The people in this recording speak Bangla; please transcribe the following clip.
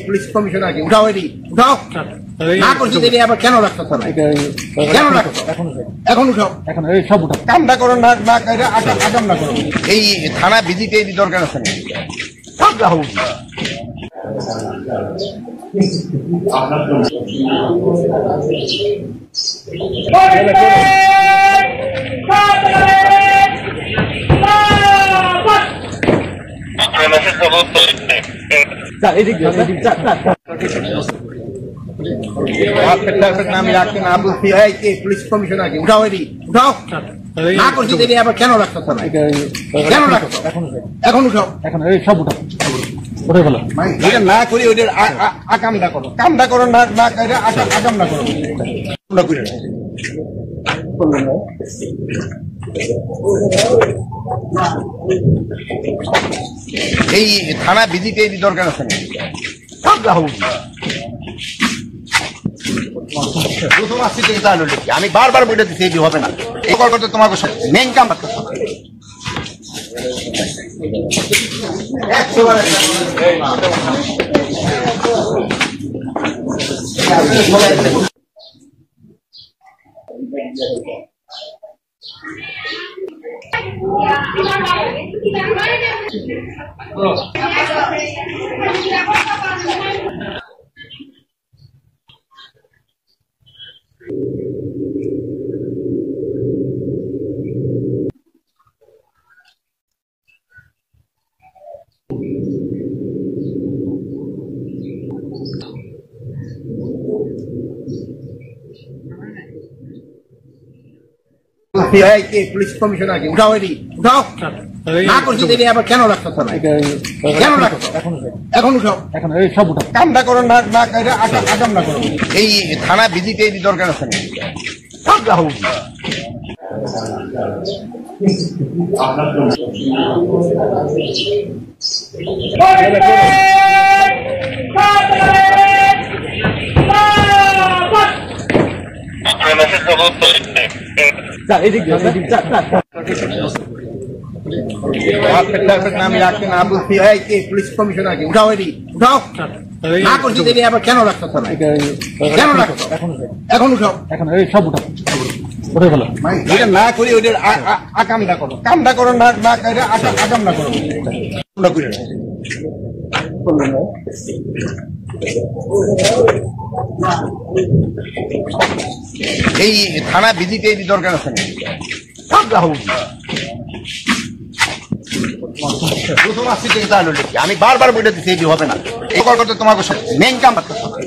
পুলিশ কমিশনার কি উঠাও, এটি উঠাও না করছি দেখি আবার কেন রাখতো তারা, কেন রাখতো এখন উঠাও, এখন এই সব উঠাও, কামটা করো না না আকাম না করো, এই থানা ভিজিটে এই দরকার আছে না সব রাখো। আমি রাখতে না বলছি পুলিশ কমিশনার কি উঠাও, এটি উঠাও না করছি দেখি আবার কেন রাখতো তারা, কেন রাখতো এখন উঠাও, এখন এই সব উঠাও না করি ওইটার আকামটা করো, কামটা করো না না আকাম না করো। এই থানা ভিজিটে এই দরকার আছে না সব রাখো। প্রথম আসছি আমি বারবার বলে দিচ্ছি এই হবে না, এই কল করতে তোমাকে মেন কাম করতে হবে। পুলিশ কমিশনার কি উঠাও, এটি উঠাও না করছি দেখি আবার কেন রাখতো তারা, কেন রাখতো এখন উঠাও, এখন এই সব উঠাও কামটা করো না না আকাম না করো। এই থানা ভিজিটে এই দরকার আছে না সব রাখো। আমি রাখতে না বলছি পুলিশ কমিশনার কি উঠাও, এটি উঠাও না করছি দেখি আবার কেন রাখতো তারা, কেন রাখতো এখন উঠাও, এখন এই সব উঠাও না করি ওইটার আকামটা করো, কামটা করো না না আকাম না করো। এই থানা ভিজিটে এই দরকার আছে না সব রাখো। প্রথম আসছি আমি বারবার বলে দিচ্ছি এই হবে না, এই কল করতে তোমাকে মেন কাম করতে হবে।